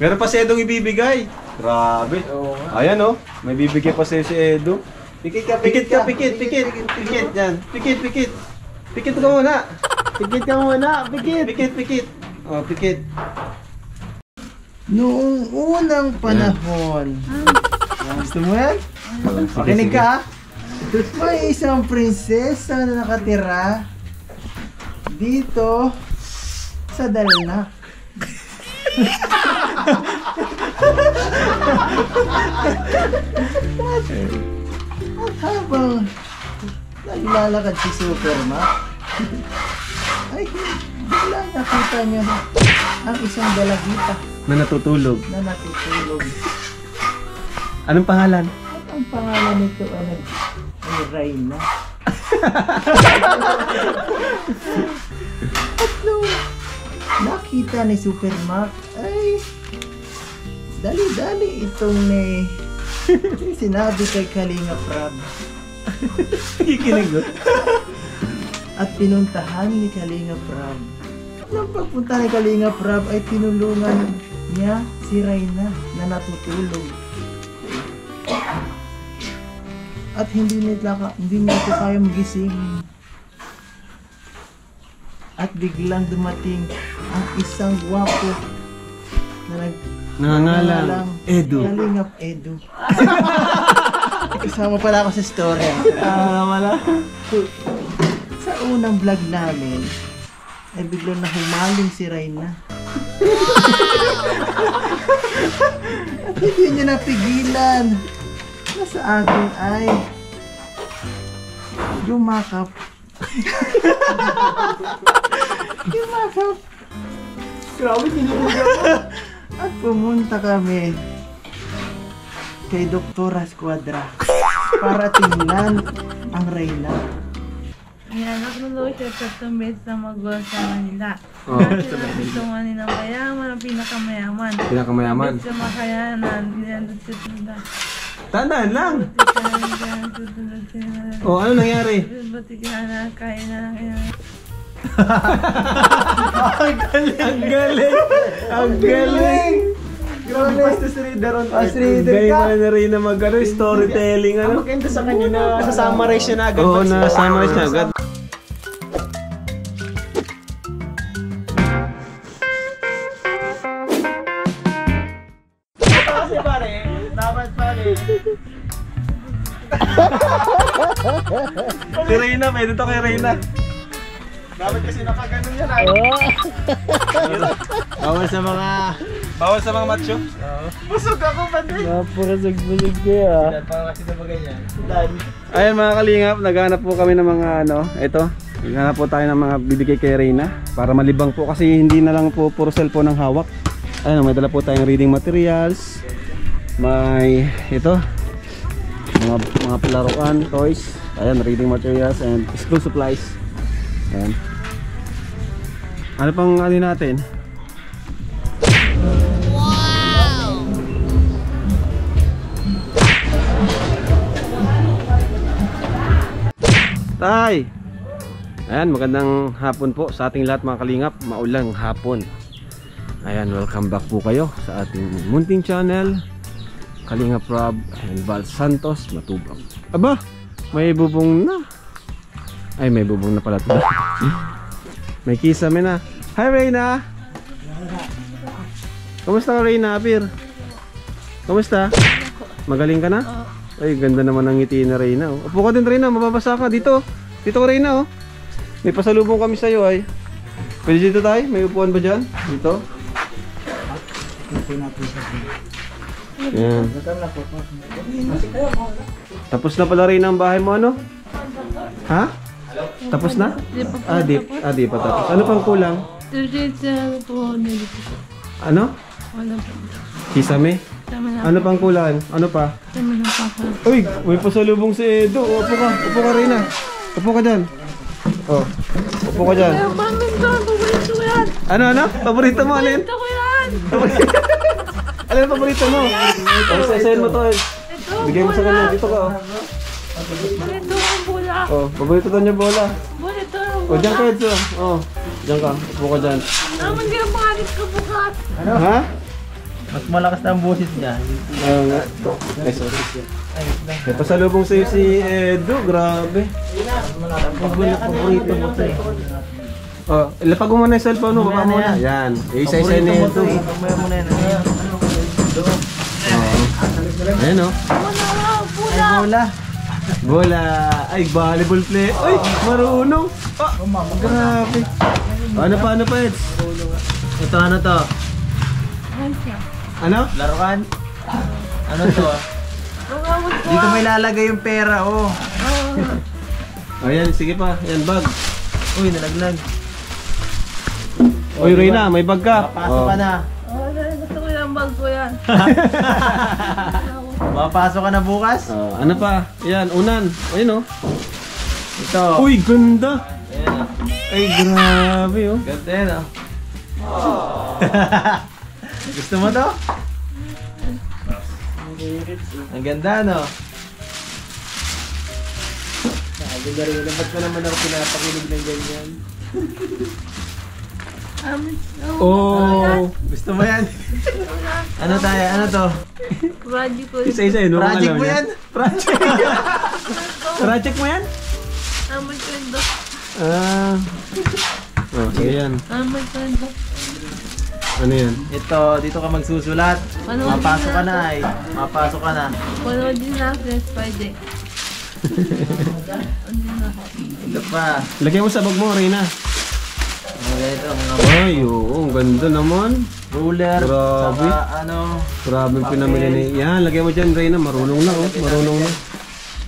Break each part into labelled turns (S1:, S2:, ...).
S1: Meron pa si Edong ibibigay. Grabe. Ayan oh. May bibigay pa si Edo. Pikit ka. Pikit. Yan. Pikit. Pikit ka muna. Pikit. Oh, pikit.
S2: Noong unang panahon. Gusto mo yan? Pakinig ka. May isang prinsesa na nakatira dito sa Dalna. At habang naglalakad si Superman, ay bigla nakita niya ang isang dalagita
S1: Na natutulog. Anong pangalan?
S2: At ang pangalan nito ay Reyna. At nung nakita ni Superman, ay dali-dali itong sinabi kay Kalinga Prab.
S1: Kikinig oh.
S2: At pinuntahan ni Kalinga Prab. Nang pagpunta ni Kalinga Prab ay tinulungan niya si Reyna na natutulog. At hindi niya ito kaya magising. At biglang dumating ang isang gwapo na
S1: Nangangalang Edu.
S2: Kalingap Edu. Kasama pala ako sa story.
S1: Wala.
S2: Sa unang vlog namin ay biglang nahumaling si Reyna. At hindi niya napigilan na sa akin ay yumakap. Grabe, tinulungan mo. At pumunta kami kay Doktora Squadra para tingnan ang Reyna.
S3: Anak na daw siya sa tumbes na magulang sa Manila. Kasi gusto nga nilang mayaman, ang pinakamayaman.
S1: Pinakamayaman?
S3: Sa makayanan, dinandod siya tunda.
S1: Tandaan lang. Oh, ano nangyari?
S3: Ba't na kaya na lang.
S1: Ang galing! Grabe fast reader on art. Gaya pala na rin na storytelling ano.
S2: Ang maganda sa kanya na nasa-summarize siya na agad.
S1: Oo, nasa-summarize niya agad.
S2: Kasi pare, dapat pare.
S1: Si Reyna, pwede to kay Reyna.
S2: Dapat kasi nakaganon yan ay.
S1: Bawal sa mga macho.
S2: Busog ako pati.
S4: Napurasag-busog ko ya.
S2: Parang kasi na ganyan.
S1: Ayan mga kalingap, naghanap po kami ng mga ito. Naghanap po tayo ng mga bibigay kay Reyna para malibang po kasi hindi na lang po puro cellphone ang hawak. Ayun, may dala po tayong reading materials. May ito. Mga palaruan, toys. Ayan, reading materials and school supplies. Ayan. Ano pang ano natin? Tay! Ayan, magandang hapon po sa ating lahat mga kalingap. Maulang hapon. Ayan, welcome back po kayo sa ating munting channel, Kalinga Prab and Val Santos Matubang. Aba! May bubong na. Ay, may bubong na pala ito. May kisame na. Hi Reyna! Kamusta ka Reyna, Apir? Kamusta? Magaling ka na? Ay, ganda naman ang ngiti na Reyna. Upo ka din Reyna, mababasa ka. Dito. Dito ka Reyna oh. May pasalubong kami sa'yo ay. Pwede dito tayo? May upuan ba dyan? Dito? Yan. Tapos na pala Reyna ang bahay mo ano? Ha? Tapos na? Di pa tapos. Ano pang kulang? Ano? Kisame? Ano pang kulang? Ano pa? Uy, may pasalubong si Edo. Upo ka Reyna. Upo ka dyan. Oh, upo ka dyan. Ano? Paborito mo alin?
S3: Ito ko yan!
S1: Alin ang paborito mo? Sasayin mo to eh. Bigay mo sa kanya. Dito ka oh.
S3: Ito ang bola.
S1: Oh, paborito to niya bola.
S3: Ito ang
S1: Oh, dyan ka Edso. Oh, dyan ka. Upo ka dyan.
S3: naman din ang pangalit ko bukas.
S1: Ha?
S2: Mas malakas na ang boses niya.
S1: Oo nga. Ay, sorry. May pasalubong sa'yo si Edo, grabe.
S2: Paborito mo to eh.
S1: Oh, ilapag mo muna yung cellphone mo, baka muna. Yan, isa-isa na
S2: Paborito mo
S1: ito.
S2: to eh. Mamaya mo na yan.
S1: Ayan o.
S2: Ay, bola.
S1: Bola. Ay, volleyball play. Ay, marunong. Ah, grabe. Ano pa, Eds?
S2: Ito ano to?
S3: Ano siya?
S1: Ano?
S2: Laruan? Ano to?
S3: Magamot ko.
S2: Dito may lalagay yung pera, oh.
S1: Ayan, sige pa. Ayan, bag.
S2: Uy, nalaglag.
S1: Uy, Reyna, may bag ka.
S2: Papasok ka na.
S3: Gusto ko yung bag ko yan.
S2: Papasok ka na bukas?
S1: Oh, ano pa? Ayan, unan. Ayun o.
S2: Ito.
S1: Uy, ganda.
S2: Ayan.
S1: Ay, grabe oh.
S2: Ganda yan, oh. Gusto mo to? Ang ganda, no? Sabi na rin, ba't ko naman ako pinapakinig ng ganyan?
S1: Oh.
S2: Gusto mo yan? Ano tayo? Ano to?
S3: Project ko.
S1: Isa-isa yun. no?
S2: Project
S1: Alam
S2: mo
S1: niya.
S2: yan?
S1: Project. Project mo yan?
S3: Amoy ko yung dok.
S1: Ah. Oh, so yan.
S3: Amoy ko yung dok.
S1: Ano yan?
S2: Ito, dito ka magsusulat. Mapasok ka na ay. Mapasok ka na.
S3: Panood din natin, Friday.
S2: Ito pa.
S1: Lagay mo sa bag mo, Reyna.
S2: Ano ganito? Mga
S1: Ay, oo. Ang ganda naman.
S2: ruler.
S1: Grabe.
S2: Saka ano.
S1: Grabe yung pinamili ni... Yan, lagay mo dyan, Reyna. Marunong na, oh. Marunong na.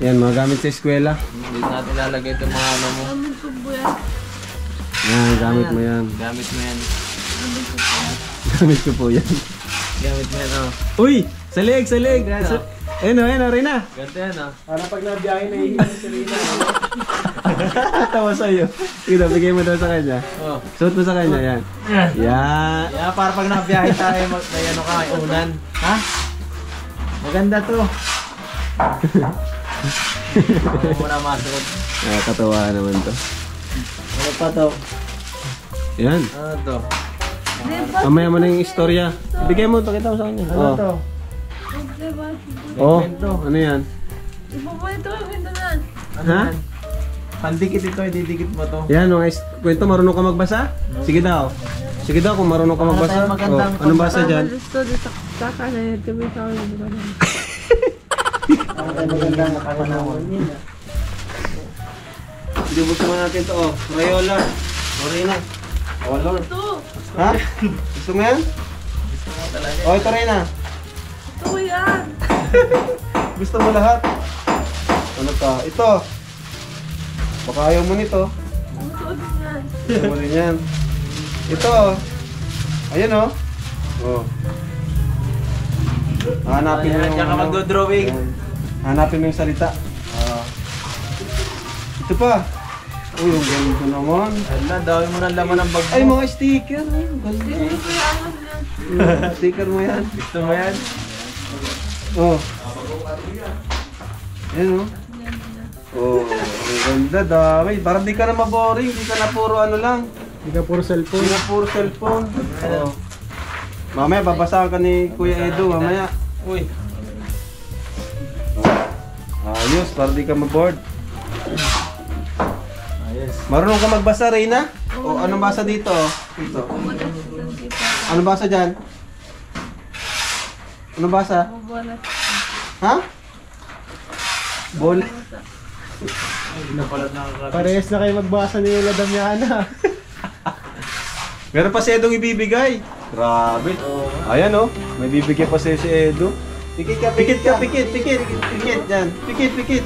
S1: Yan, mga gamit sa eskwela.
S2: Dito natin lalagay itong mga ano mo.
S3: Amoy ko po yan.
S1: Yan, gamit mo yan.
S2: Gamit mo yan.
S1: Gamit ko po yan.
S2: Gamit mo yan, oh.
S1: Uy! Salig, salig!
S2: Ganda, no?
S1: Ayun, oh, ayun, oh, Reyna.
S2: Ganda yan, oh.
S1: Para pag nabiyahe na ihihin si Reyna. Tawa sa'yo. Sige, bigay mo daw sa kanya.
S2: Oh.
S1: Suot mo sa kanya, yan. Yan.
S2: Yeah, para pag nabiyahe tayo, may ano ka, may unan. Ha? Maganda to. Ano mo na masuot?
S1: Katawa naman to.
S2: Ano pa to?
S1: Yan.
S2: Ano to?
S1: Mamaya mo na yung istorya. Ibigay mo, pakita mo sa kanya.
S2: Ano to?
S1: Oh, ano yan?
S3: Iba po ito, gandanan.
S2: Ano
S1: Ha?
S2: yan? Pandikit ito, ididikit mo to.
S1: Yan, mga kwento, marunong ka magbasa? Sige daw. Sige daw kung marunong ka magbasa.
S2: Ano tayo magandang
S1: anong basa dyan?
S3: Gusto dito sa kanan, kami sa kanan.
S2: Ano tayo magandang nakapanahon?
S1: Dibutin mo natin to, oh. Crayola. Reyna. Oh, Lord.
S3: Ito!
S1: Ha? Gusto mo yan? Oh, ito Reyna.
S3: Ito ko yan!
S1: Gusto mo lahat? Ano pa? Ito. Baka ayaw mo nito.
S3: Ito din yan.
S1: Gusto mo rin yan. Ito. Ayan oh. Oh. Hanapin mo
S2: Ayan, diyan ka
S1: ano.
S2: magdodrawing.
S1: Ayan. Hanapin mo yung salita. Ito pa. Uy, yung ganito naman.
S2: Hala, dami mo ng laman ng bag mo.
S1: Ay, mga sticker. Oh. Ganda.
S3: Hindi ko yan.
S1: Sticker mo yan.
S2: Gusto mo yan?
S1: Oh. Ayan oh. Oh, ang ganda, dami. Parang di ka na maboring, di ka na puro ano lang. Di ka puro cellphone. Di ka puro cellphone. Oh. Mamaya, babasahan ka ni Kuya Edo, mamaya.
S2: Uy.
S1: Oh. Ayos, para di ka maboard.
S2: Ayos.
S1: Marunong ka magbasa, Reyna? O anong basa dito? Ito. Anong basa dyan? Anong basa?
S3: Bubulat.
S1: Ha? Bola.
S2: Parehas na kayo magbasa ni Lola Damiana.
S1: Meron pa si Edong ibibigay. Grabe. Ayan oh, may bibigyan pa si Edo. Pikit ka, pikit ka, pikit, pikit, pikit yan. Pikit, pikit.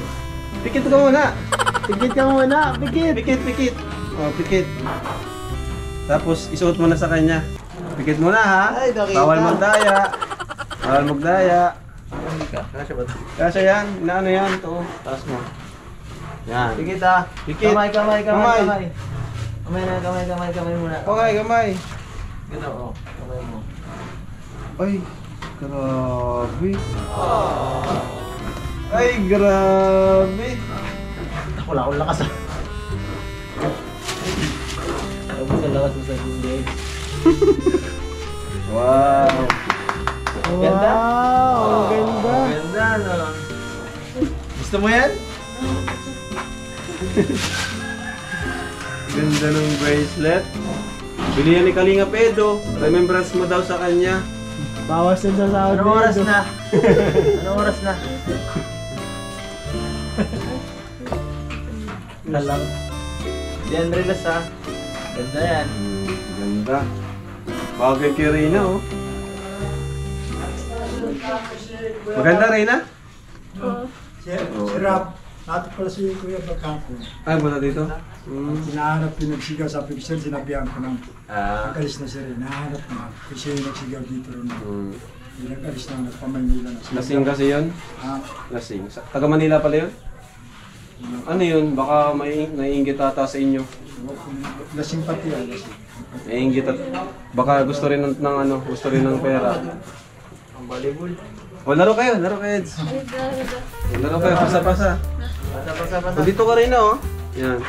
S1: Pikit ka muna.
S2: Pikit ka muna, pikit.
S1: Pikit, pikit. Oh, pikit. Tapos isuot mo na sa kanya. Pikit muna ha.
S2: Ay, nakita.
S1: Bawal magdaya. Bawal magdaya.
S2: Kasya ba?
S1: Kasi yan, inaano yan, to. Taas mo. Yan.
S2: Pikit ah.
S1: Pikit.
S2: Kamay, kamay, kamay,
S1: Kamay.
S2: kamay. Kamay na, kamay, kamay, kamay muna.
S1: Okay, gamay.
S2: Gano, oh. Kamay mo.
S1: Ay, grabe. Ay, grabe.
S2: Wala akong lakas ah. Tapos ang lakas mo sa hindi.
S1: Wow.
S2: Gusto mo yan?
S1: Ganda ng bracelet. Bili yan ni Kalinga Pedro. Remembrance mo daw sa kanya.
S4: Bawas din sa sahod.
S2: Anong oras na? Anong oras na? Alam. Diyan relax ha. Ganda yan.
S1: Ganda. Bagay kay Reyna, oh. Maganda, Reyna?
S5: Si Rob, natin pala si Kuya Bacangco.
S1: Ay, muna dito.
S5: Hinahanap yung nagsigaw sa picture, sinabihan ko nang
S1: Ah.
S5: nag-alis na si Ray. Nahanap na kasi yung nagsigaw dito rin. Yung nag-alis na, nagpa-Maynila na siya.
S1: Lasing kasi yun?
S5: Ah,
S1: Lasing. Taga Manila pala yun? Ano yun? Baka may naiinggit ata sa inyo.
S5: lasing pati yan, lasing.
S1: Naiinggit at baka gusto rin ng ano, gusto rin ng pera.
S2: Ang volleyball.
S1: O, laro kayo, Eds. Laro kayo, pasa-pasa.
S2: Pasa.
S1: O, dito ka rin, oh. Yan.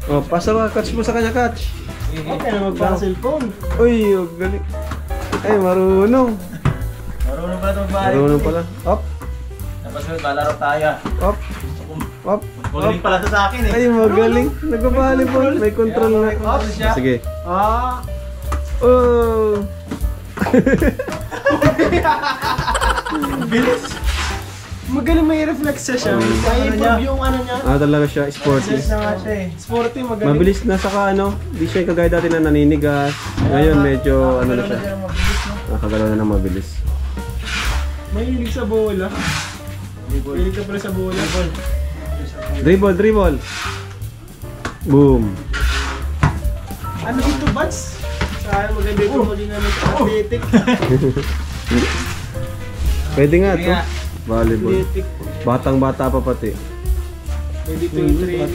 S1: Oh, pasa ka, catch mo sa kanya, catch.
S4: Okay na magpa-cellphone.
S1: Uy, oh, galing. Ay, marunong.
S2: Marunong ba ito ba?
S1: Marunong pala. Up,
S2: Tapos balaro tayo.
S1: up, up.
S2: Magaling pala ito sa akin eh.
S1: Ay, magaling. Nagpa-volleyball. May control na. Sige.
S2: Ah!
S1: Oh.
S2: Bilis!
S4: Magaling may reflex siya. May improve yung ano niya.
S1: Ah, talaga siya, sporty.
S2: Bilis na nga siya eh.
S4: Sporty, magaling.
S1: Mabilis na saka ano, di siya yung kagaya dati na naninigas. Ngayon medyo ano na siya. Nakagalaw na ng mabilis.
S4: Mahilig sa bola. Mahilig ka pala sa bola.
S1: Dribble. Boom.
S4: Ano dito, Bats? Sayang maganda ito maging ano, athletic.
S1: Pwede nga to.
S2: nga.
S1: Volleyball.
S4: Athletic.
S1: Batang-bata pa pati.
S4: Pwede ito yung training.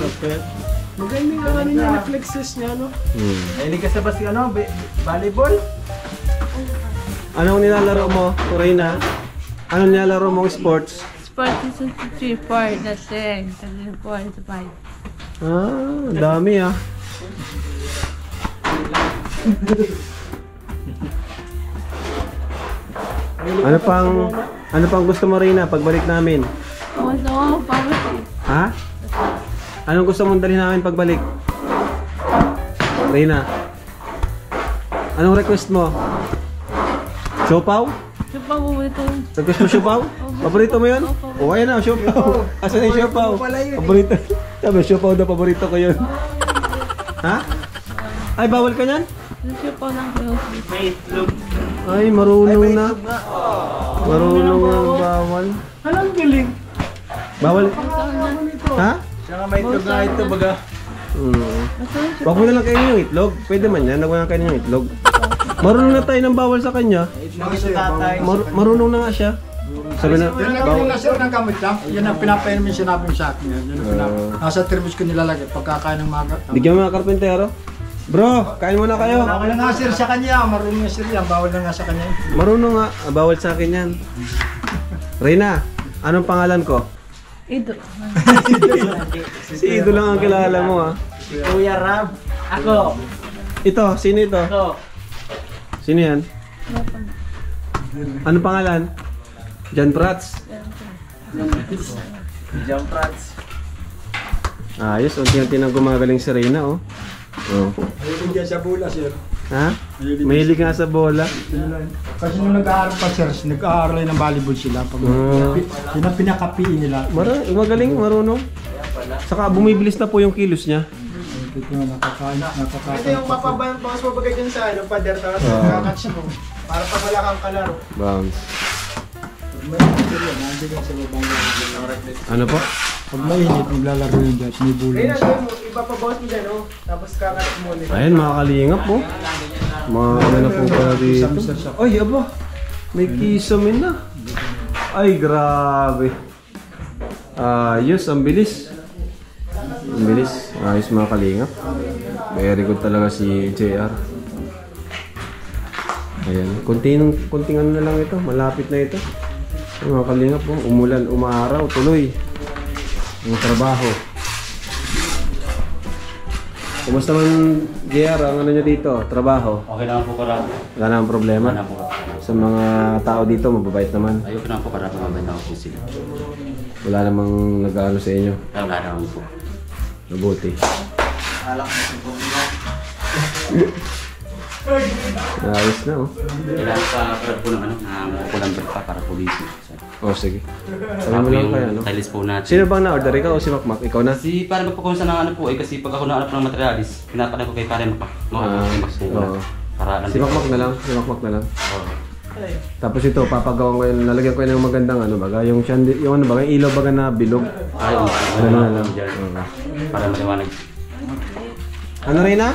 S4: Magaling ang ano niya, reflexes niya, no?
S2: Nahilig ka sa volleyball?
S1: Anong nilalaro mo, Reyna? Anong nilalaro mong sports?
S3: Sport is 3, 4, that's 10, 4, 5.
S1: Ah, dami ah. Ano pang gusto mo, Reyna, pagbalik namin?
S3: Gusto ko pamit.
S1: Ha? Anong gusto mong dalhin namin pagbalik? Reyna? Anong request mo? Siopaw?
S3: Ito pa bumito.
S1: Request mo siopaw? Paborito mo yun? O kaya na, siopaw. Asan yung siopaw? Paborito. Sabi, siopaw daw, paborito ko yun. Ha? Ay, bawal ka niyan?
S3: Ito pa ng close.
S2: May itlog.
S1: Ay, marunong na. Marunong na bawal.
S4: Anong galing?
S1: Bawal? Ha?
S2: Siya nga may itlog na ito baga.
S1: Wag mo na lang kainin yung itlog. Pwede man yan, nagwa na kainin yung itlog. Marunong na tayo ng bawal sa kanya.
S2: Itlog ito tatay.
S1: Marunong na nga siya. Sabi na,
S5: Yan lang yung nasa ng gamit lang. Yan ang pinapainom yung sinabi mo sa akin. Yan ang nasa thermos ko nilalagay pagkakain ng mga
S1: bigyan mo mga karpentero. Bro, kain muna kayo.
S5: Bawal na nga sir sa kanya. Marunong nga sir yan. Bawal na nga sa kanya.
S1: Marunong nga, bawal sa akin yan. Reyna, anong pangalan ko?
S3: Ito.
S1: Si Ido lang ang kilala mo ha.
S2: Si Kuya Rab. Ako.
S1: Ito, sino ito?
S2: Ako.
S1: Sino yan? Anong pangalan? John Prats.
S2: Jump rats.
S1: Ayos, unti-unti nang gumagaling si Reyna oh. Oh.
S5: Mahilig yan sa bola sir.
S1: Ha? Mahilig nga sa bola.
S5: Kasi nung nag-aaral pa sir, nag-aaral ng volleyball sila. Pag yun ang pinakapiin nila.
S1: Magaling, marunong. Saka bumibilis na po yung kilos niya.
S5: Ito nga nakakain.
S4: Ito yung mapabawas mabagay dyan sa ano, pader, tapos kakatch mo. Para pag wala kang kalaro.
S1: Bounce.
S5: Nandiyan sa babang.
S1: Ano po?
S5: Pag mainit, maglalaro yun dyan. May bulo.
S4: Kaya na mo, ipapabawas mo dyan, oh. Tapos kakatch mo ulit.
S1: Ayan, mga kalingap po. Mga ano na po pala dito. Ay, aba. May kisamin na. Ay, grabe. Ayos, ang bilis. Ang bilis. Ayos mga kalingap. Very good talaga si JR. Ayan. Kunting ano na lang ito. Malapit na ito. Mga kalingap po. Umulan, umaaraw, tuloy. Ang trabaho. Kumusta man, JR, ang ano nyo dito? Trabaho?
S6: Okay naman po karami.
S1: Wala namang problema?
S6: Wala po karami.
S1: Sa mga tao dito, mababait naman.
S6: Ayoko naman po karami. Mabait ako po sila.
S1: Wala namang nag-ano sa inyo.
S6: Wala naman po.
S1: Mabuti. Ayos na, oh.
S6: Kailangan pa para po ng ano, kulang pa para po dito.
S1: Oh, sige. Sabi
S6: Saka
S1: mo
S6: po
S1: lang
S6: yung
S1: kaya, no?
S6: tiles po natin.
S1: Sino bang na-order? Ikaw o si Makmak? Ikaw na?
S6: Kasi para magpakumsa ng ano po eh, kasi pag ako naanap ng materialis, pinapanan ko kay pare Makmak.
S1: Oo.
S6: Para alam
S1: Si Makmak na lang. Si Makmak na lang.
S6: Oo.
S1: Tapos ito, papagawa ko yun, nalagyan ko yun ng magandang ano baga, yung ano baga, yung ilaw baga na bilog.
S6: Ay,
S1: Ano na lang.
S6: dyan. Para maliwanag.
S1: Ano rin na?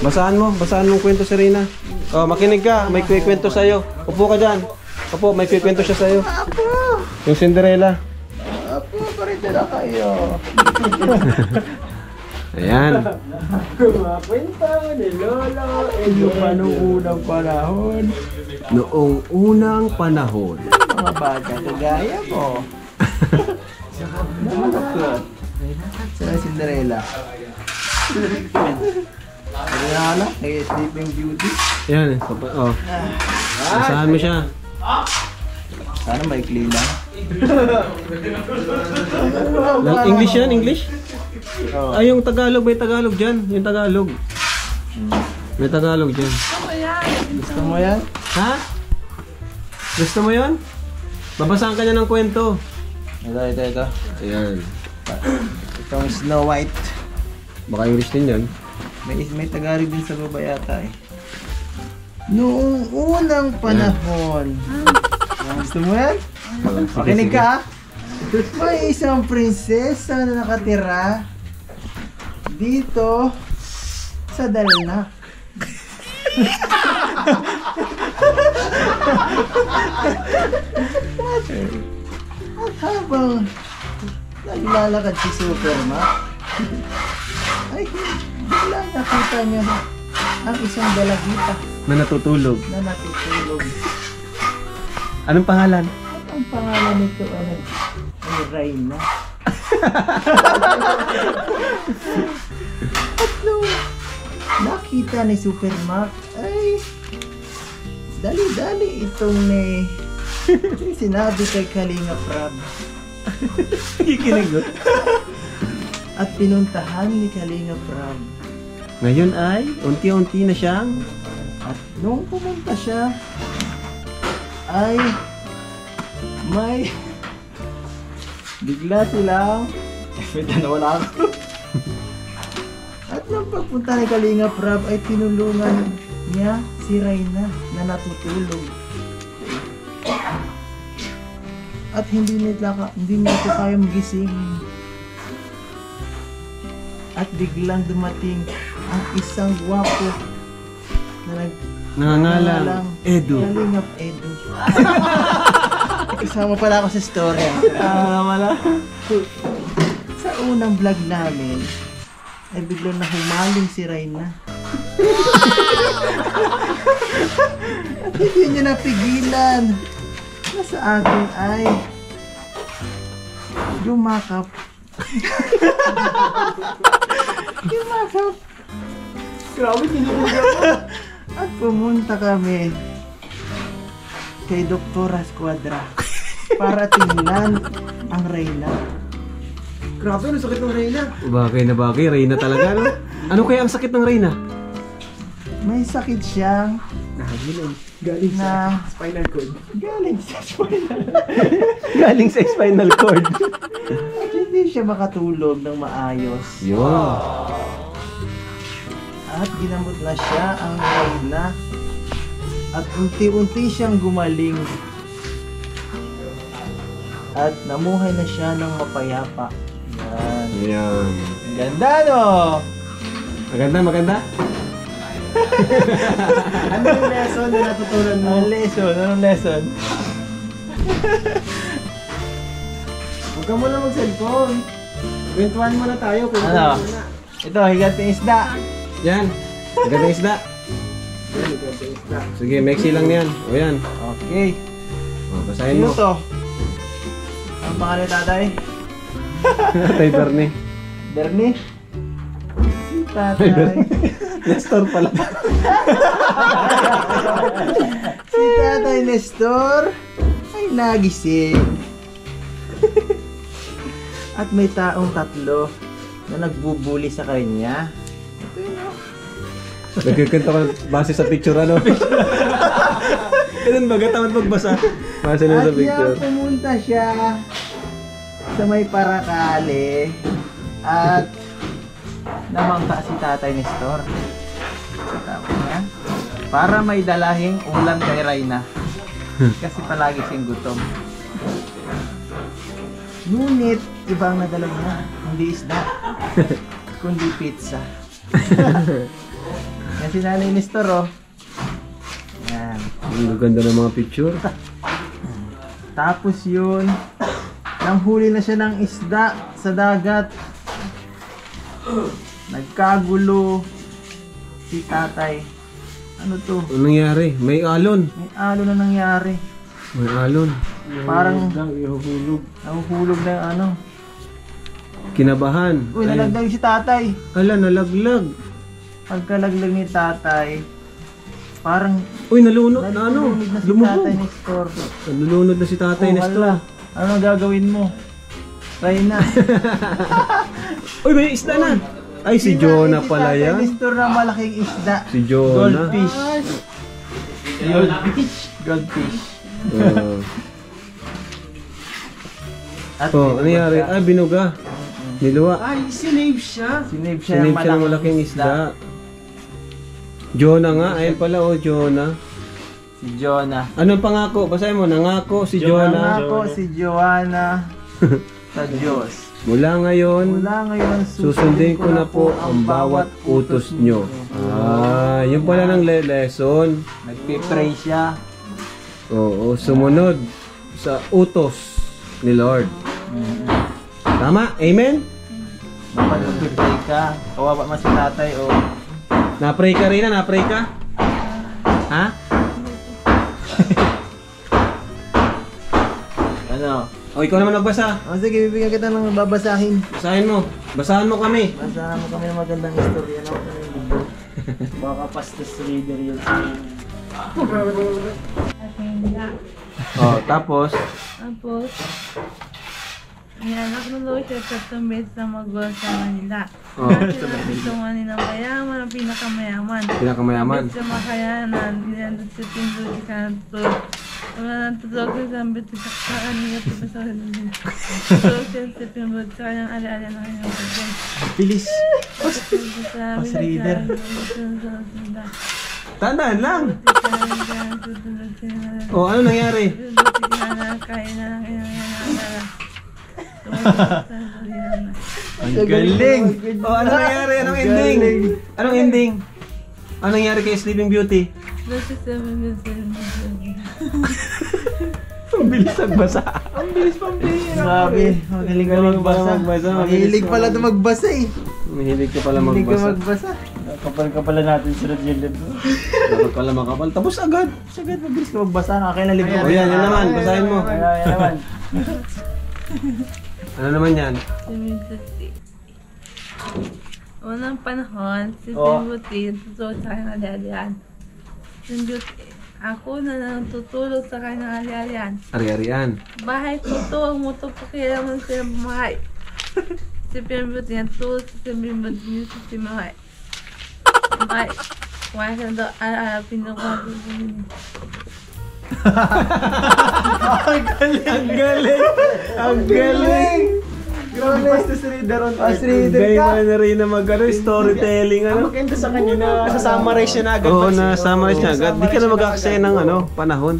S1: Basahan mo yung kwento si Rina. Oh, makinig ka, may kwento sa'yo. Upo ka dyan. Upo, may kwento siya sa'yo.
S2: Apo!
S1: Yung Cinderella.
S2: Apo, parito na kayo.
S1: Ayan.
S2: Kwenta mo ni Lolo. Ito pa nung unang panahon.
S1: Noong unang panahon.
S2: Mga bata, kagaya ko. Namalakot. Sa Cinderella. Ano na ka na? Sleeping Beauty.
S1: Ayan, oh. Basahan mo siya.
S2: Sana maikli lang.
S1: English yan, English?
S2: Oh.
S1: Ay, yung Tagalog, may Tagalog dyan. Yung Tagalog. May Tagalog dyan.
S2: Gusto mo yan?
S1: Ha? Gusto mo yun? Babasahan ka niya ng kwento.
S2: Ito.
S1: Ayan.
S2: Itong Snow White.
S1: Baka English din yan.
S2: May Tagalog din sa baba yata eh. Noong unang panahon. Gusto mo yan? Makinig ka ha? May isang prinsesa na nakatira dito sa Dalna. At habang naglalakad si Superman, ay biglang nakita niya ang isang dalagita
S1: Na natutulog.
S2: na natutulog.
S1: Anong pangalan?
S2: At ang pangalan nito ay Reyna. At nung nakita ni Superman, ay dali-dali itong may sinabi kay Kalinga Prab.
S1: Kikinig ko.
S2: At pinuntahan ni Kalinga Prab.
S1: Ngayon ay, unti-unti na siyang
S2: At nung pumunta siya, ay may bigla silang nawala ako. At nung pagpunta ni Kalinga Prab ay tinulungan niya si Reyna na natutulog. At hindi niya ito kaya magising. At biglang dumating ang isang gwapo na
S1: nangangalang Edu.
S2: Kalingap Edu. Kasama pala ako sa story.
S1: Wala.
S2: Sa unang vlog namin, ay biglang nahumaling si Reyna. At hindi niya napigilan na sa akin ay yumakap. Yumakap. Grabe, kinikilig ako. At pumunta kami kay Doktora Squadra para tingnan ang Reyna.
S4: Grabe, ano sakit ng Reyna?
S1: Bagay na bagay, Reyna talaga, no? Ano kaya ang sakit ng Reyna?
S2: May sakit siyang
S4: Galing
S2: na
S4: spinal cord.
S2: galing sa spinal.
S1: Galing sa spinal cord.
S2: At hindi siya makatulog ng maayos.
S1: Yun.
S2: At ginamot na siya ang Reyna. At unti-unti siyang gumaling. At namuhay na siya ng mapayapa. Yan.
S1: Yan.
S2: Ang ganda, no?
S1: Maganda, maganda?
S4: Ano yung lesson na natutunan mo?
S2: Anong lesson? Anong lesson?
S4: Huwag ka muna mag-cellphone. Kwentuhan muna tayo. Kwentuhan
S2: Ano?
S4: muna.
S2: Ito, higat ng isda.
S1: Yan. Maganda yung isda. Sige, mexi lang yan. O yan.
S2: Okay.
S1: O, basahin
S2: Sino
S1: mo.
S2: to? Ang pangalan ni tatay?
S1: Tay Bernie.
S2: Bernie? Si tatay.
S1: Nestor pala.
S2: Si tatay Nestor ay nagising. At may taong tatlo na nagbubuli sa kanya. Ito yun, oh.
S1: Nagkikwento ka base sa picture ano? Ganun ba? Tamad magbasa. Base na sa
S2: At
S1: picture.
S2: yan, pumunta siya sa may Paracale at namangka si tatay Nestor. Tapos niya, para may dalahing ulam kay Rayna. Kasi palagi siyang gutom. Ngunit, ibang nadala niya. Hindi isda, kundi pizza. Yan si Nanay Nestor, oh. Yan.
S1: Ang ganda ng mga picture.
S2: Tapos yun, nanghuli na siya ng isda sa dagat. Nagkagulo si tatay. Ano to?
S1: Anong nangyari? May alon.
S2: May alo na nangyari.
S1: May alon.
S2: Parang nahuhulog na yung ano.
S1: Kinabahan.
S2: Uy, nalaglag si tatay.
S1: Ala, nalaglag.
S2: Pagkalaglag ni tatay, parang
S1: Uy, nalunod na ano?
S2: nalulunod na si
S1: Lumubog.
S2: tatay Nestor.
S1: Nalunod na si tatay
S2: Oh,
S1: Nestor.
S2: hala. Ano gagawin mo? Rayna.
S1: Uy, may isda na. Ay, si Jonah pala
S2: Si
S1: yan.
S2: tatay Nestor na malaking isda.
S1: Si Jonah.
S2: Goldfish. Goldfish. Goldfish. At
S1: Oh, ano nangyari? Ay, binuga. Niluwa.
S4: Ay, sinave siya.
S2: Sinave siya
S1: Sinave siya ng malaking isda. Jonah nga. Ayun pala, oh, Jonah.
S2: Si Jonah.
S1: Anong pangako? Basahin mo, nangako si Jonah.
S2: Nangako si Joanna sa Diyos.
S1: Mula ngayon,
S2: Mula ngayon,
S1: susundin ko na po ang bawat utos nyo. Ah, yun pala ng lesson.
S2: Nagpipray siya.
S1: Oo, sumunod sa utos ni Lord. Tama? Amen?
S2: Dapat nagpipray ka. Kawawa man si tatay o
S1: Na-pray ka rin na? Na-pray ka? Ha?
S2: ano.
S1: O, ikaw naman nagbasa.
S2: O sige, bibigyan kita ng babasahin.
S1: Basahin mo. Basahan mo kami.
S2: Basahan mo kami ng magandang istorya. Ano ko na yung libro?
S4: Baka pastos reader yun sa
S3: At hindi.
S1: Oh, tapos,
S3: Tapos, may anak na daw siya 3 beses na mag-asawa nila.
S1: Oh.
S3: Dati na gusto nga nilang mayaman, ang pinakamayaman.
S1: pinakamayaman.
S3: Sa makayanan, dinandot sa tindod sa kanto. Wala nang tutulog sa ambit sa saksaan niya ito sa kanila. Tutulog siya sa pimbod sa kanyang ala-ala na kanyang pagkain.
S2: Bilis.
S3: Mas
S2: reader.
S1: Tandaan lang. Oh, ano nangyari?
S2: Ang galing.
S1: Oh, ano nangyari? Anong ending? Anong ending? Ano nangyari kay Sleeping Beauty? Ang bilis nagbasa.
S2: Grabe. Magaling ka magbasa. Mahilig pala ito magbasa eh.
S1: Mahilig ka pala
S2: Mahilig ka
S1: magbasa.
S2: magbasa.
S4: Kapal-kapala natin sunod yung libro.
S1: Dapat pala makapal. Tapos agad.
S2: Sagad, mabilis ka magbasa. Akin na libro.
S1: O yan, yan naman. Basahin mo.
S4: Ayan naman.
S1: Ano naman yan?
S3: Unang panahon, si
S2: Oh.
S3: Timothy tutulog sa kanyang aliyalian. Ako na lang tutulog sa kanyang aliyalian.
S1: Ari-arian.
S3: Bahay ko to, ang mo to pakialaman sa bahay. Si Timothy ang tulog sa Timothy sa Timothy. Bahay. Wala siya daw alapin na kung
S1: Ang galing! Ang galing!
S4: Grabe pastos reader on
S2: As reader
S1: Gay
S2: ka.
S1: man na rin na storytelling
S4: Ang
S1: ano?
S4: maganda sa kanya na nasa-summarize siya na agad.
S1: Oo, na-summarize niya agad. Di ka na mag-aksaya ng ano, panahon.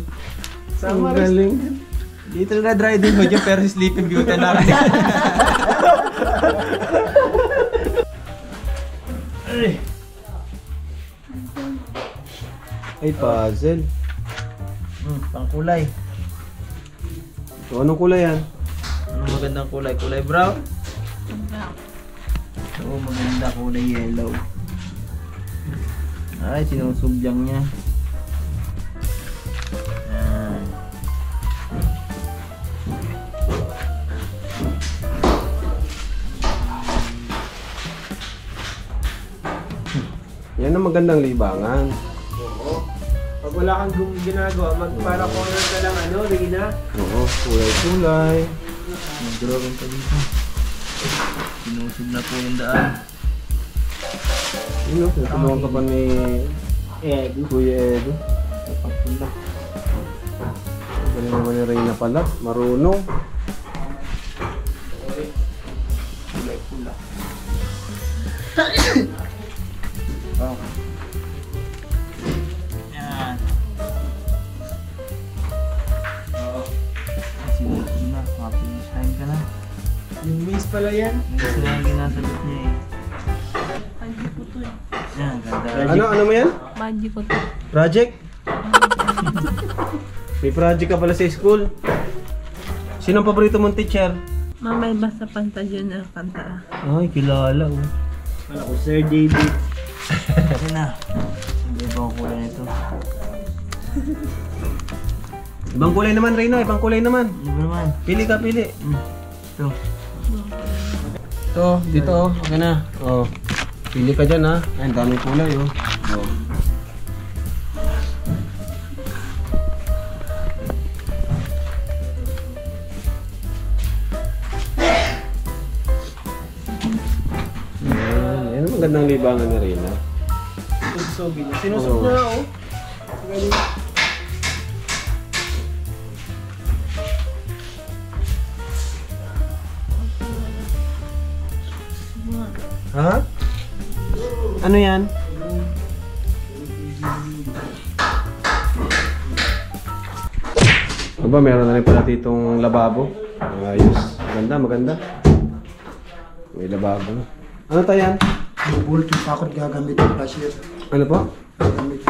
S1: Ang galing.
S2: Dito na driving mo dyan pero si Sleeping Beauty na rin.
S1: Ay, puzzle.
S2: Pangkulay.
S1: So, anong kulay yan?
S2: Anong magandang kulay? Kulay brown? Oo, maganda kulay yellow. Ay, sinusubyang niya. Yan.
S1: Yan ang magandang libangan.
S4: Oo. Pag wala kang ginagawa, para corner ka lang ano, Rina.
S1: Oo, kulay-kulay.
S2: Mag-drawing ka dito. Sinusog na po yung daan.
S1: Yun o, tulungan ka pa ni Kuya Edo. Napapula. Galing naman ni Reyna pala, marunong.
S2: Kulay-pula. Yan. Oo. Sinusog na. Mapinisahin ka na.
S4: Yung miss pala yan.
S2: Minsan na yung ginasagot niya eh.
S3: Magic ko to eh.
S2: Yan, ganda.
S1: Ano mo yan?
S3: Magic ko to.
S1: Project? May project ka pala sa school. Sino ang paborito mong teacher?
S3: Mamay basta panta junior kanta.
S1: Ay, kilala oh.
S2: Wala ko, Sir David. Kasi na. Hindi ba ako kulay nito?
S1: Ibang kulay naman, Reyna. Ibang kulay naman.
S2: Hindi ba naman?
S1: Pili ka, pili.
S2: Ito.
S1: Ito, dito oh. Okay na. Oh. Pili ka dyan ha. Ay, ang daming kulay oh. Oh. Yan ang magandang libangan ni Reyna.
S4: Susugin niya. Sinusog na oh. Galing.
S1: Ha? Ano yan? Aba, meron na rin pala ditong lababo. Ayos. Maganda, maganda. May lababo. Ano tayo yan?
S5: Bulot yung pakot gagamitin last year.
S1: Ano po?
S5: Gagamit.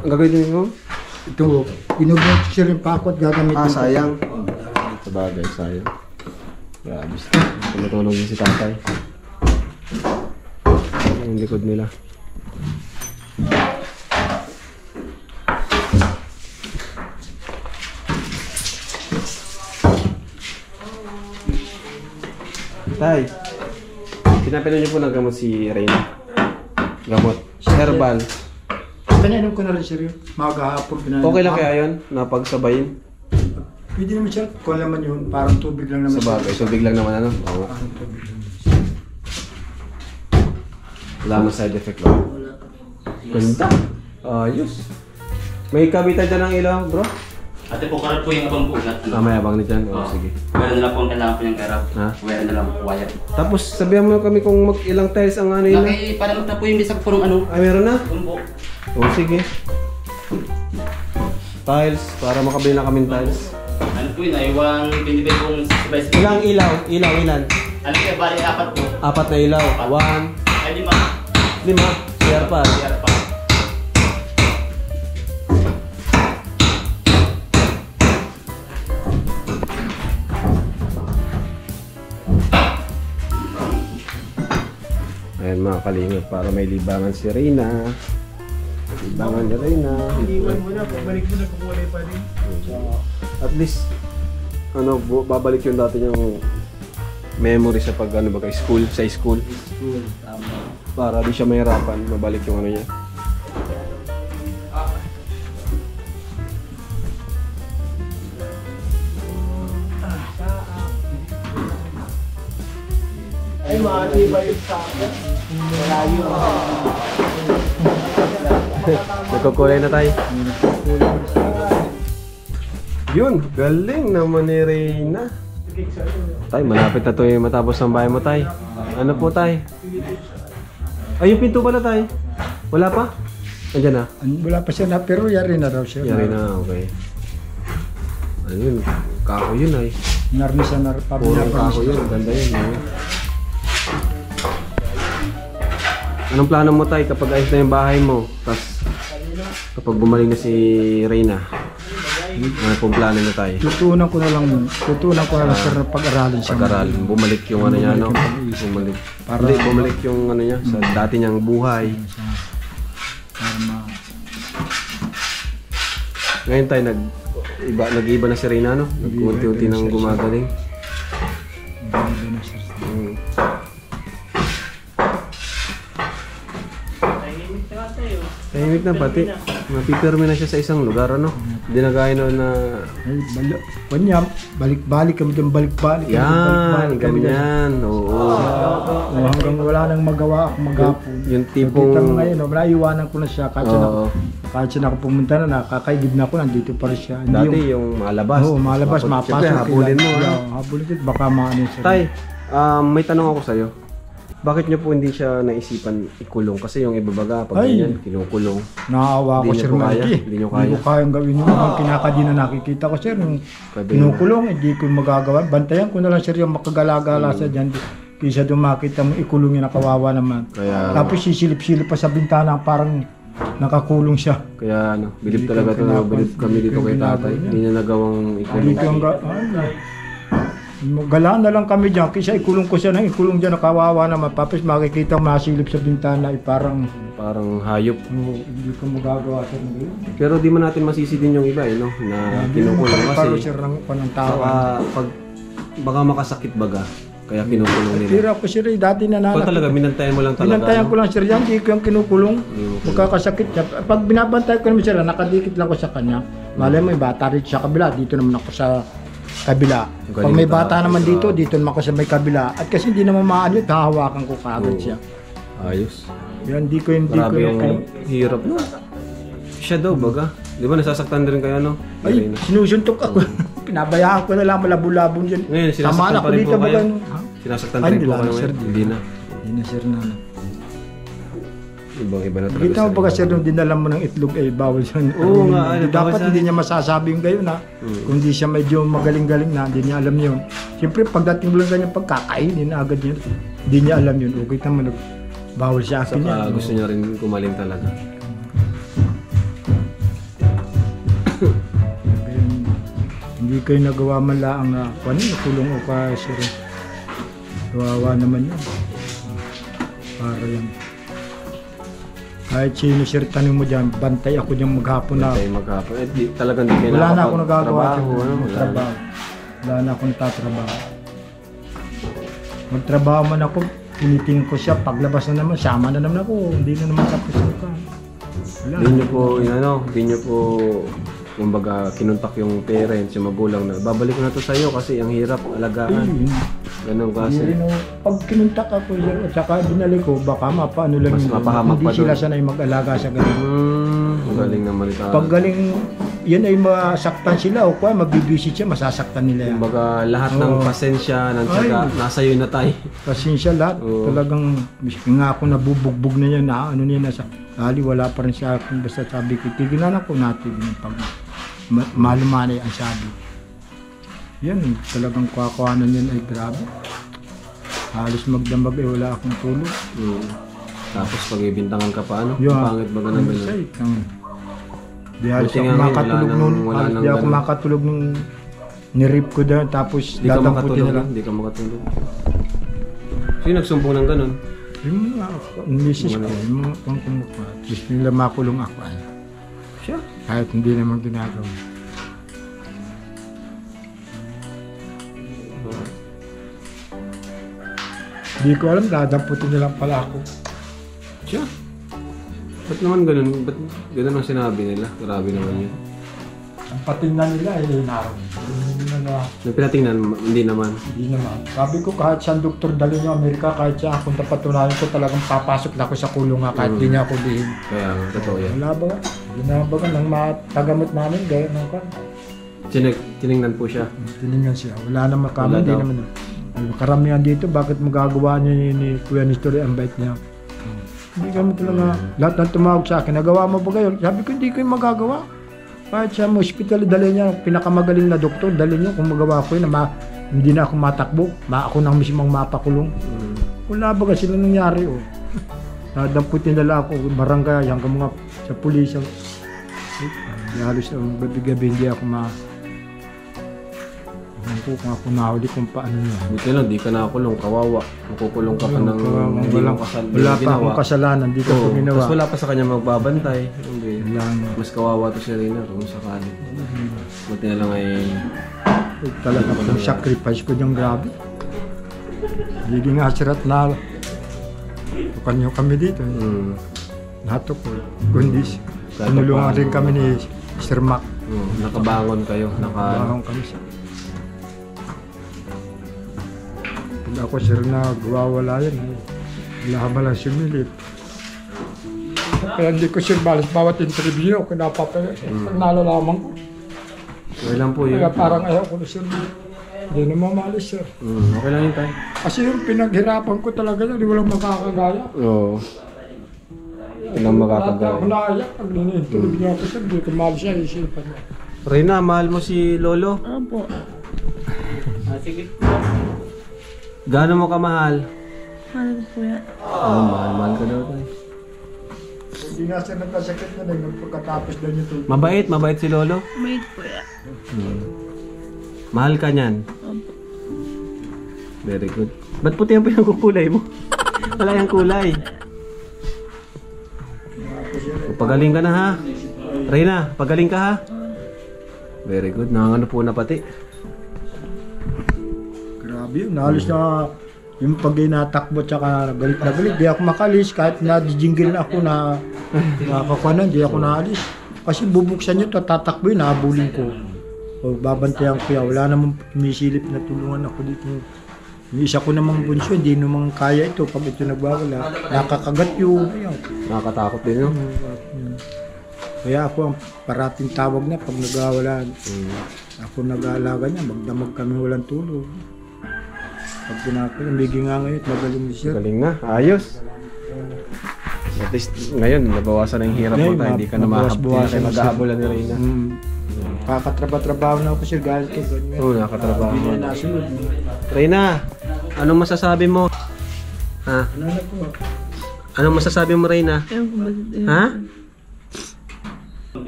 S1: Gagawin mo?
S5: Ito, binubulot siya yung pakot gagamitin.
S1: Sayang. Sabagay, sayang. Grabe. Tumutulong din si tatay. Yung likod nila. Tay, pinapinan niyo po ng gamot si Reyna. Gamot. Herbal.
S5: Tanyanin ko na rin sir yun. Maghahapon pinanong.
S1: Okay lang kaya yun? Napagsabayin?
S5: Pwede naman sir, kung naman yun, parang tubig lang naman.
S1: Sabagay, tubig lang naman ano? Oo.
S5: Parang tubig lang.
S1: Wala naman side effect lang.
S5: Wala.
S1: Ganda. Ayos. May kabitan dyan ng ilaw, bro?
S6: Ate po, karap po yung abang po.
S1: May abang na dyan. Oo, sige.
S6: Wire na lang po ang kailangan po yung karap.
S1: Ha?
S6: Wire na lang, wire.
S1: Tapos sabihan mo kami kung ilang tiles ang ano yun.
S6: Laki, para magta po yung bisag po ng ano.
S1: Ay, meron na?
S6: Bumbo.
S1: Oo, sige. Tiles, para makabili na kami tiles.
S6: Ano po yun, ay 125 pong sabay-sabay.
S1: Ilang ilaw? Ilaw, ilan?
S6: Ano kaya, bali, 4 po.
S1: 4 na ilaw. 1,
S6: Ay,
S1: 5.
S6: 5.
S1: CR pa.
S6: CR pa.
S1: Ayan mga kalingap, para may libangan si Reyna. Libangan ni Reyna.
S4: Iwan mo na, pabalik mo na kukulay pa rin.
S1: At least, ano, babalik yung dati yung memory sa pag, ano ba, school, sa school.
S2: School, tama.
S1: Para di siya mahirapan, mabalik yung ano niya.
S4: Ay, matibay yung saka. Malayo.
S1: Nagkukulay na tayo. Yun, galing naman ni Reyna. Tay, malapit na to yung matapos ng bahay mo, tay. Ano po, tay? Ay, yung pinto pala, tay. Wala pa? Andiyan na?
S5: Wala pa siya na, pero yari na daw siya.
S1: Yari na, okay. Ano yun? Kako yun, ay.
S5: Narmi siya na,
S1: Purong kako yun. Ganda yun, ay. Anong plano mo, tay, kapag ayos na yung bahay mo? Tapos, kapag bumalik na si Reyna, ano pong plano na tayo?
S5: Tutunan ko na lang sir na pag-aralin siya.
S1: Pag-aralin, bumalik yung ano niya, no? Bumalik. Hindi, bumalik yung ano niya, sa dati niyang buhay.
S5: Para
S1: Ngayon tayo, nag-iba na si Reyna, no? Nag-unti-unti nang gumagaling.
S5: na sir.
S1: Tahimik na pati. Mapipirme na siya sa isang lugar, ano? Hindi na gaya noon na...
S5: Ay, kanya, balik-balik kami dyan, balik-balik.
S1: Yan, ganyan. Oo.
S5: Hanggang wala nang magawa ako maghapon.
S1: Yung tipong...
S5: Nakita mo ngayon, naiiwanan ko na siya. Kahit siya ako pumunta na, nakakaigib na ako, nandito pa rin siya.
S1: Dati yung malabas.
S5: Oo, malabas, mapasok.
S1: Siyempre, habulin mo.
S5: Habulin ko, baka maano siya.
S1: Tay, may tanong ako sa'yo. Bakit niyo po hindi siya naisipan ikulong? Kasi yung iba baga, pag ganyan, kinukulong.
S5: Naawa ko,
S1: Hindi
S5: Sir
S1: niyo po kaya?
S5: Mikey.
S1: Hindi niyo
S5: Hindi
S1: kaya?
S5: ko kayang gawin yun. Ang kinakadi na nakikita ko, Sir, yung kinukulong, hindi ko magagawa. Bantayan ko na lang, Sir, yung makagala-gala sa dyan. Kisa doon makita mo, ikulong yung nakawawa naman.
S1: Kaya,
S5: Tapos sisilip-silip pa sa bintana, parang nakakulong siya.
S1: kaya ano, bilib talaga ito na bilib kami dito kay tatay. Hindi niya nagawang ikulong.
S5: Dito ang galaan na lang kami dyan, kisa ikulong ko siya nang ikulong dyan, nakawawa naman. Tapos makikita mo masilip sa bintana, parang
S1: hayop.
S5: hindi ko magagawa sa ngayon.
S1: Pero di man natin masisi din yung iba eh, no? Na kinukulong
S5: Parang
S1: kasi.
S5: Sir ng panantawa.
S1: Saka, baka makasakit baga. Kaya kinukulong nila.
S5: Pero ako, Sir, dati
S1: Ikaw
S5: nananakit.
S1: talaga, binantayan mo lang talaga.
S5: Binantayan ko
S1: no?
S5: lang, Sir, yan. Hindi ko yung kinukulong.
S1: Hindi mo
S5: Magkakasakit niya. Pag binabantay ko naman, Sir, nakadikit lang ko sa kanya. Malay mo, may bata rin sa kabila. Dito naman ako sa kabila. Pag may bata naman dito naman ako sa may kabila. At kasi hindi naman maano, hahawakan ko kaagad siya.
S1: Ayos.
S5: Yan, hindi ko
S1: Grabe yung hirap no? Siya daw baga. Di ba nasasaktan din kayo no?
S5: Ay, sinusuntok ako. Pinabayaan ko na lang, malabo-labong dyan.
S1: Ngayon, sinasaktan
S5: Tamaan ako
S1: pa rin
S5: dito,
S1: po kayo?
S5: baga.
S1: Sinasaktan
S5: Ay,
S1: pa rin
S5: hindi
S1: po
S5: lang,
S1: kayo
S5: sir.
S1: ngayon? Hindi na.
S5: Hindi na, Sir, na.
S1: Ibang iba na talaga.
S5: Kita mo ba, Sir, nung dinala mo ng itlog, bawal siya.
S1: Oo nga, ay, bawal
S5: dapat
S1: siya.
S5: hindi niya masasabi yung gayon, ha. Kung hindi siya medyo magaling-galing na, hindi niya alam yun. Siyempre, pagdating mo lang ganyan, pagkakainin na agad yun. Hindi niya alam yun. Okay naman, bawal siya akin yan.
S1: Saka gusto niya rin kumaling talaga.
S5: Hindi kayo nagawa man lang na kulong o ka, Sir. Kawawa naman yun. Para yan. Kahit sino, Sir, tanong mo dyan, bantay ako dyan maghapon na.
S1: Tayo maghapon. Talagang di kayo
S5: Wala na ako nagagawa.
S1: trabaho, ano?
S5: Trabaho. Wala na ako natatrabaho. Magtrabaho man ako, tinitingin ko siya, paglabas na naman, sama na naman ako, hindi na naman tapos ako. Wala.
S1: Hindi niyo po, hindi niyo po, kumbaga, kinuntak yung parents, yung magulang na, babalik ko na to sa'yo kasi ang hirap alagaan. Ganun kasi.
S5: Pag kinuntak ako, Sir, at saka binalik ko, baka mapaano lang
S1: Mas
S5: yun.
S1: mapahamak
S5: Hindi
S1: pa
S5: sila
S1: dun.
S5: sanay mag-alaga sa ganun.
S1: Ang galing naman ito.
S5: Pag galing, yan ay masaktan sila o kaya magbibisit siya, masasaktan nila yan.
S1: Kumbaga, lahat ng pasensya, ng tiyaga, nasa iyo na tayo.
S5: Pasensya lahat.
S1: Oo.
S5: Talagang, miski nga ako nabubugbog na yan, na ano niya, nasa hali, wala pa rin siya akin. Basta sabi ko, tigilan ako natin pag malumanay ang sabi. Yan, talagang kuhakuhanan yan ay grabe. Halos magdamag ay wala akong tulog.
S1: Tapos pag ibintangan ka pa, ano?
S5: Yun.
S1: Ang pangit ba ganun ba yun?
S5: Di halos
S1: Buti
S5: ako
S1: nga ngayon,
S5: makatulog
S1: wala
S5: nun.
S1: nang
S5: Halos di ako
S1: ganun.
S5: makatulog nung nirip ko doon. Tapos
S1: Di ka
S5: dadamputin
S1: makatulog,
S5: na lang.
S1: Di ka makatulog. Sino nagsumbong ng ganun?
S5: Yung mga misis ko, yung mga pangkumukha. Gusto nila makulong ako.
S1: Siya.
S5: Kahit hindi naman ginagawa. Hindi ko alam, dadamputin na lang pala ako.
S1: Siya. Ba't naman ganun? Ba't ganun ang sinabi nila? Grabe naman yun.
S5: Ang patingnan nila ay naroon. Hindi na
S1: Nung pinatingnan, hindi naman.
S5: Hindi naman. Sabi ko kahit saan doktor dali niyo Amerika, kahit siya kung napatunayan ko talagang papasok na ako sa kulong nga kahit hindi niya ako lihin.
S1: Kaya, totoo yan.
S5: Wala ba? Ginaba ka nang matagamot namin, gaya ng kan.
S1: Tinignan po siya.
S5: Tinignan siya. Wala naman kami,
S1: Wala
S5: hindi
S1: daw.
S5: naman. Karamihan dito, bakit magagawa niya ni Kuya Nestor ang bait niya? Hindi kami talaga, lahat ng tumawag sa akin, nagawa mo ba kayo? Sabi ko, hindi ko yung magagawa. Kahit sa hospital, dali niya, pinakamagaling na doktor, dali niya kung magawa ko yun, hindi na ako matakbo, ako nang mismong mapakulong. Wala ba kasi na nangyari, oh. Nadamputin nila ako, barangay, hanggang mga sa pulis. Halos ang gabi-gabi, hindi ako kung ako nahuli kung paano niya.
S1: Buti lang, di ka nakakulong, kawawa. Makukulong ka pa ng hindi mo
S5: Wala pa akong kasalanan, di ko ito ginawa.
S1: Tapos wala pa sa kanya magbabantay. Hindi.
S5: Wala na.
S1: Mas kawawa to si Rina kung sakali. Buti na lang ay...
S5: Talaga kung sacrifice ko diyang grabe. Hindi nga sirat na. Tukan niyo kami dito. nato ko. Kundi tinulungan rin kami ni Sir Mac.
S1: Nakabangon kayo.
S5: Bakang kami siya. Pag ako sir na gawawala yan, laban lang sumilip. Kaya hindi ko sir balas bawat interview ako napapaya. Pag nalalaman ko.
S1: Okay lang po yun.
S5: Kaya parang ayaw ko na sir. Hindi na mamalis sir.
S1: Okay lang yun tayo.
S5: Kasi yung pinaghirapan ko talaga yan, walang makakagaya.
S1: Oo. Walang makakagaya.
S5: Ako naiyak pag nini-interview ako sir, hindi ko malis siya, isipan niya.
S1: Reyna, mahal mo si Lolo?
S3: Opo.
S6: Sige.
S1: Gaano mo kamahal?
S3: Mahal ko po yan.
S1: Mahal ka daw tayo.
S5: Hindi nga sir nagkasakit na rin, pagkatapos daw niya ito.
S1: Mabait si Lolo?
S3: Made po yan.
S1: Mahal ka niyan?
S3: Opo.
S1: Very good. Ba't puti ang pinagkukulay mo? Wala yung kulay. Pagaling ka na ha. Reyna, pagaling ka ha. Very good. Nangangano po na pati.
S5: Grabe yun, nahalos na yung pag inatakbo tsaka galit na galit, di ako makalis kahit na-jingle ako na nakakakuanan, di ako naalis. Kasi bubuksan nyo ito, tatakbo yun, nahabulin ko. O babantayan ko yan, wala namang tumisilip na tulungan ako dito. Yung isa ko namang bunso, hindi namang kaya ito pag ito nagwawala. Nakakagat yun. Ayaw.
S1: Nakakatakot din, no?
S5: Kaya ako ang parating tawag na pag nagwawala. Ako nag-aalaga niya, magdamag kami walang tulog. Pag pinakita, biging nga ngayon, magaling ni sir.
S1: Galing na. Ayos. At least ngayon, nabawasan na yung hirap mo tayo. Hindi ka na mag-aabulan ni Reyna.
S5: Kakatrabaho na ako sir, galit ko.
S1: Oo, nakatrabaho.
S5: Hindi na nasunod.
S1: Reyna, anong masasabi mo? Ha?
S5: Ano na po?
S1: Anong masasabi mo, Reyna?
S3: Ewan ko ba dito?
S1: Ha?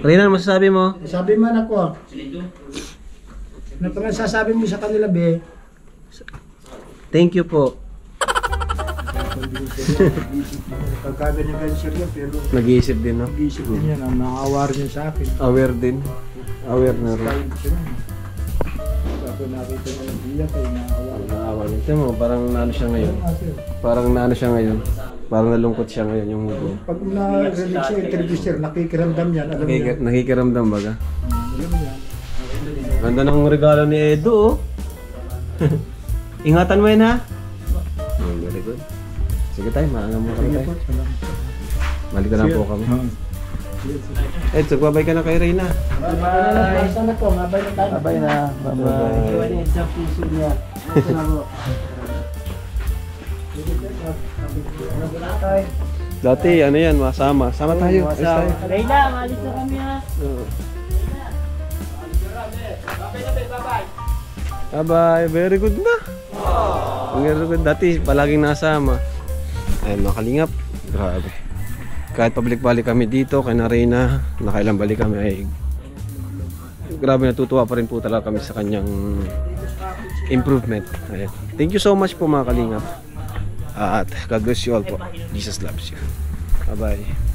S1: Reyna, anong masasabi mo?
S5: Sabi man ako. Ano pa man sasabi mo sa kanila, be?
S1: Thank you po.
S5: Pagkaganyan-ganyan sir yan, pero
S1: Nag-iisip din, no?
S5: nag-iisip din yan, ang nakakawar niya sa akin.
S1: Aware din. Aware na rin.
S5: Ako nakita ko ng biyak ay nakakawar.
S1: Naawa niya. Tingnan mo, parang naano siya ngayon. Parang naano siya ngayon. Parang nalungkot siya ngayon yung mundo.
S5: Pag na-relic siya, interview sir, nakikiramdam yan, alam niya.
S1: Nakikiramdam baga.
S5: Alam niya.
S1: Ganda ng regalo ni Edo, oh. Ingatan mo yan, ha? Very good. Sige tayo, maanam mo kami tayo. Balik na lang po kami. Ed, sagbabay ka na kay Reyna.
S5: Bye! Sana po, mabay na tayo.
S2: Babay na.
S1: Bye-bye.
S2: Sa puso niya. Ito na po.
S1: Dati, ano yan, masama. Sama tayo. Ayos tayo.
S2: Reyna, malis na kami ha.
S1: Bye-bye. Very good na. Very good. Dati, palaging nasama. Ayun, mga kalingap. Grabe. Kahit pabalik-balik kami dito, kay Reyna, nakailang balik kami ay grabe, natutuwa pa rin po talaga kami sa kanyang improvement. Ayan. Thank you so much po mga kalingap. At God bless you all po. Jesus loves you. Bye-bye.